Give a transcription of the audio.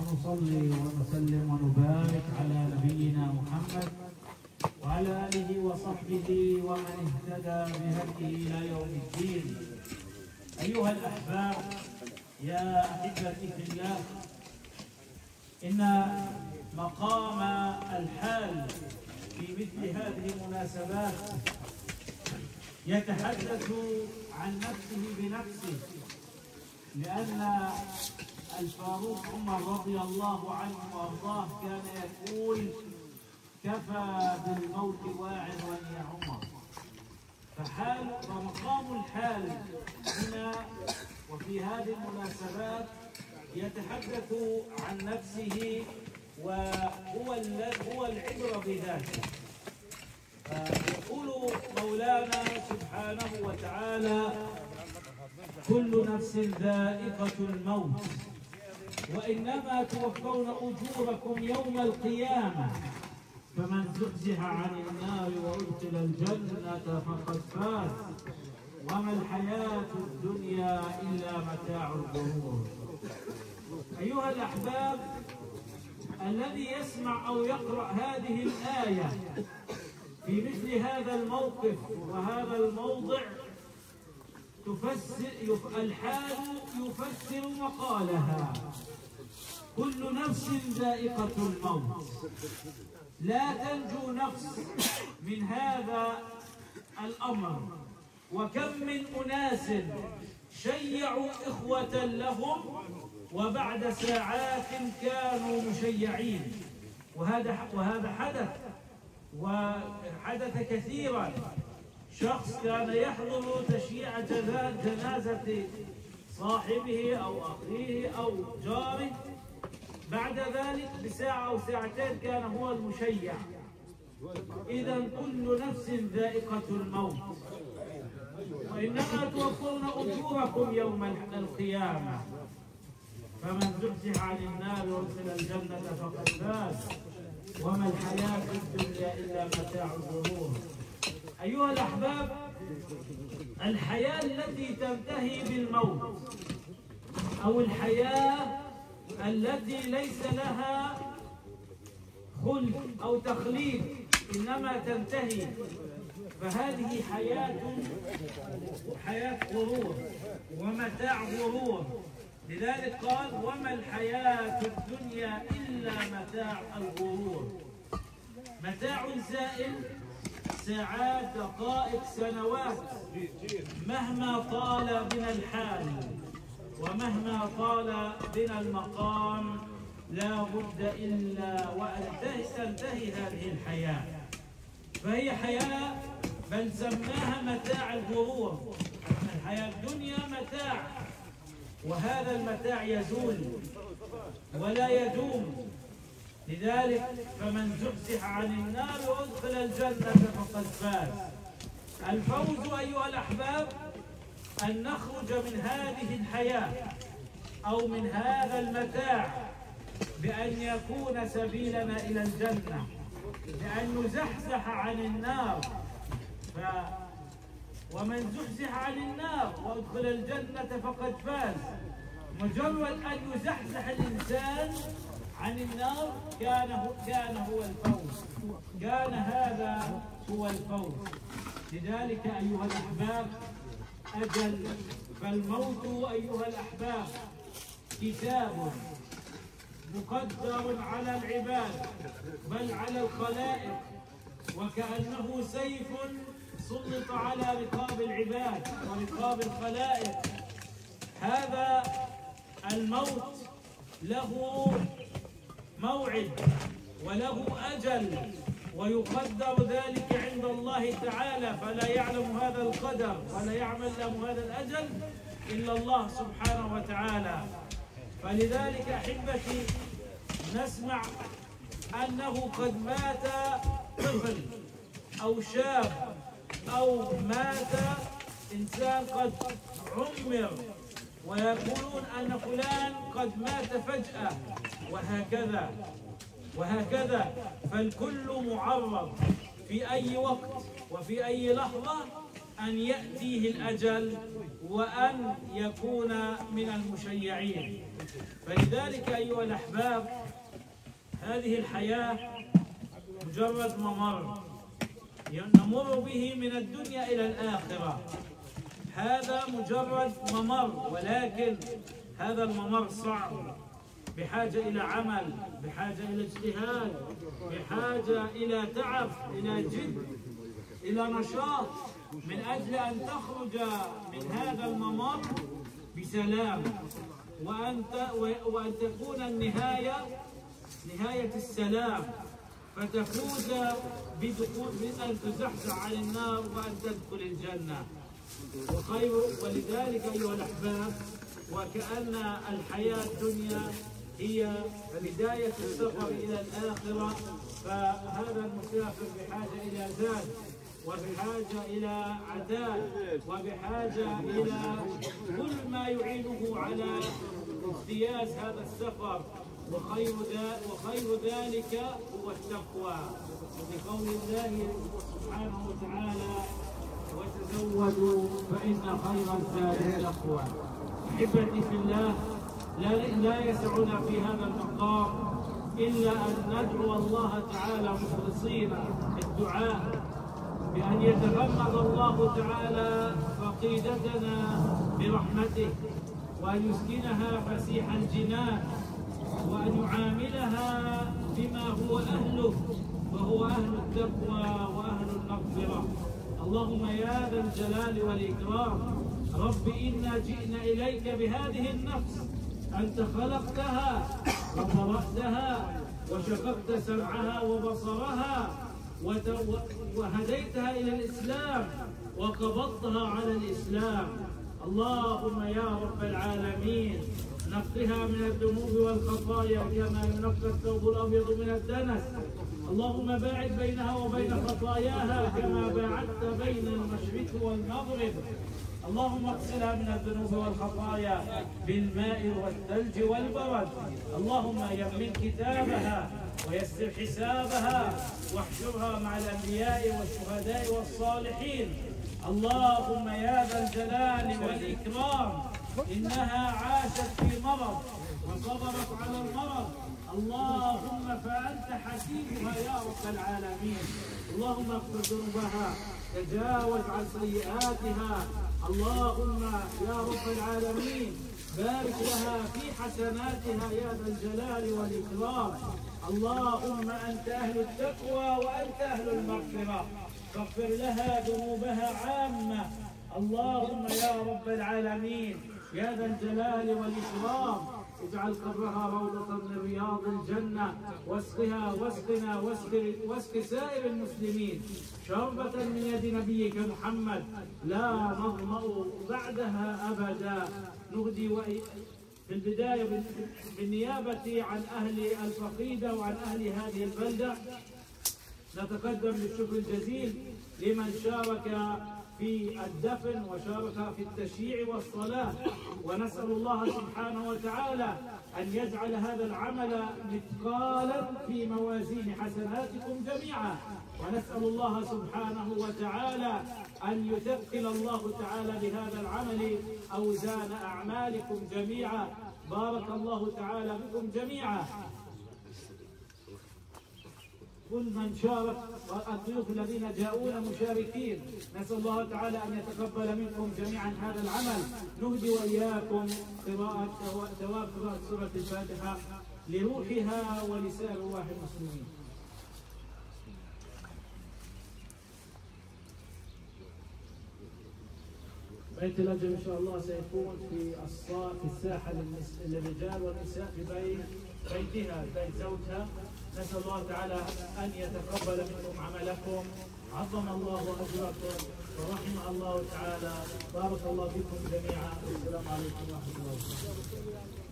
ونصلي ونسلم ونبارك على نبينا محمد وعلى آله وصحبه ومن اهتدى بهديه إلى يوم الدين. أيها الأحباب، يا أحبتي في الله، إن مقام الحال في مثل هذه المناسبات يتحدث عن نفسه بنفسه، لأن الفاروق عمر رضي الله عنه وأرضاه كان يقول: كفى بالموت واعظا يا عمر. فمقام الحال هنا وفي هذه المناسبات يتحدث عن نفسه، وهو العبرة بذاته. يقول مولانا سبحانه وتعالى: كل نفس ذائقة الموت وإنما توفون أجوركم يوم القيامة فمن زحزح عن النار وأدخل الجنة فقد فاز وما الحياة الدنيا إلا متاع الغرور. أيها الأحباب، الذي يسمع أو يقرأ هذه الآية في مثل هذا الموقف وهذا الموضع الحال يفسر مقالها: كل نفس ذائقة الموت. لا تنجو نفس من هذا الأمر. وكم من أناس شيعوا إخوة لهم وبعد ساعات كانوا مشيعين، وهذا حدث كثيرا. شخص كان يحضر تشييع جنازة صاحبه أو أخيه أو جاره، بعد ذلك بساعة أو ساعتين كان هو المشيع. إذا كل نفس ذائقة الموت وإنما توفون أجوركم يوم القيامة فمن زحزح عن النار وادخل الجنة فقد فاز وما الحياة الدنيا إلا متاع الغرور. أيها الأحباب، الحياة التي تنتهي بالموت أو الحياة التي ليس لها خلد أو تخليد إنما تنتهي، فهذه حياة غرور ومتاع غرور. لذلك قال: وما الحياة الدنيا إلا متاع الغرور. متاع زائل، ساعات، دقائق، سنوات. مهما طال بنا الحال ومهما طال بنا المقام لا بد إلا وأن تنتهي هذه الحياة. فهي حياة، بل سماها متاع الغرور. الحياة الدنيا متاع، وهذا المتاع يزول ولا يدوم. لذلك فمن زحزح عن النار وادخل الجنة فقد فاز. الفوز أيها الأحباب أن نخرج من هذه الحياة أو من هذا المتاع بأن يكون سبيلنا إلى الجنة، بأن نزحزح عن النار. ومن زحزح عن النار وادخل الجنة فقد فاز. مجرد أن يزحزح الإنسان عن النار كان هو الفوز، كان هذا هو الفوز. لذلك أيها الأحباب، أجل فالموت أيها الأحباب كتاب مقدر على العباد بل على الخلائق، وكأنه سيف سلط على رقاب العباد ورقاب الخلائق. هذا الموت له موعد وله أجل، ويقدر ذلك عند الله تعالى، فلا يعلم هذا القدر ولا يعمل له هذا الأجل إلا الله سبحانه وتعالى. فلذلك أحبتي، نسمع أنه قد مات طفل أو شاب أو مات إنسان قد عمر، ويقولون أن فلان قد مات فجأة، وهكذا. فالكل معرض في أي وقت وفي أي لحظة أن يأتيه الأجل وأن يكون من المشيعين. فلذلك أيها الأحباب، هذه الحياة مجرد ممر نمر به من الدنيا إلى الآخرة. هذا مجرد ممر، ولكن هذا الممر صعب، بحاجة إلى عمل، بحاجة إلى اجتهاد، بحاجة إلى تعب، إلى جد، إلى نشاط، من أجل أن تخرج من هذا الممر بسلام، وأن تكون النهاية نهاية السلام، فتفوز بأن تزحزح عن النار وأن تدخل الجنة. ولذلك أيها الأحباب، وكأن الحياة الدنيا هي بداية السفر إلى الآخرة، فهذا المسافر بحاجة إلى زاد، وبحاجة إلى عتاد، وبحاجة إلى كل ما يعينه على اجتياز هذا السفر، وخير ذلك هو التقوى، لقول الله سبحانه وتعالى: وتزودوا فإن خير الزاد التقوى. أحبتي في الله، لا يسعنا في هذا المقام إلا أن ندعو الله تعالى مخلصين الدعاء بأن يتغمد الله تعالى فقيدتنا برحمته، وأن يسكنها فسيح الجنان، وأن يعاملها بما هو أهله، وهو أهل التقوى وأهل المغفرة. اللهم يا ذا الجلال والإكرام، رب إنا جئنا إليك بهذه النفس، أنت خلقتها وبرأتها وشققت سمعها وبصرها وهديتها إلى الإسلام وقبضتها على الإسلام. اللهم يا رب العالمين، نقها من الذنوب والخطايا كما ينقى الثوب الأبيض من الدنس. اللهم باعد بينها وبين خطاياها كما باعدت بين المشرق والمغرب. اللهم اغسلها من الذنوب والخطايا بالماء والثلج والبرد. اللهم يمن كتابها ويسر حسابها، واحشرها مع الأنبياء والشهداء والصالحين. اللهم يا ذا الجلال والإكرام، إنها عاشت في مرض وصبرت على المرض، اللهم فأنت حكيمها يا رب العالمين. اللهم اغفر ذنوبها، تجاوز عن سيئاتها. اللهم يا رب العالمين بارك لها في حسناتها يا ذا الجلال والإكرام. اللهم أنت أهل التقوى وأنت أهل المغفرة، فاغفر لها ذنوبها عامة. اللهم يا رب العالمين يا ذا الجلال والإكرام اجعل قبرها روضة من رياض الجنة، واسقنا واسق سائر المسلمين شربة من يد نبيك محمد لا نظمأ بعدها أبدا. نهدي في البداية بالنيابة عن أهل الفقيدة وعن أهل هذه البلدة نتقدم بالشكر الجزيل لمن شارك في الدفن وشارك في التشييع والصلاة، ونسأل الله سبحانه وتعالى أن يجعل هذا العمل مثقالا في موازين حسناتكم جميعا، ونسأل الله سبحانه وتعالى أن يثقل الله تعالى بهذا العمل أوزان أعمالكم جميعا. بارك الله تعالى بكم جميعا. كل من شارك والضيوف الذين جاءونا مشاركين، نسأل الله تعالى أن يتقبل منكم جميعا هذا العمل. نهدي وإياكم ثواب قراءة سورة الفاتحة لروحها ولسائر أرواح المسلمين. بيت الأجر إن شاء الله سيكون في الساحة للرجال والنساء في بيتها، بيت زوجها. نسأل الله تعالى أن يتقبل منكم عملكم، عظم الله أجركم ورحم الله تعالى. بارك الله فيكم جميعا، والسلام عليكم ورحمة الله وبركاته.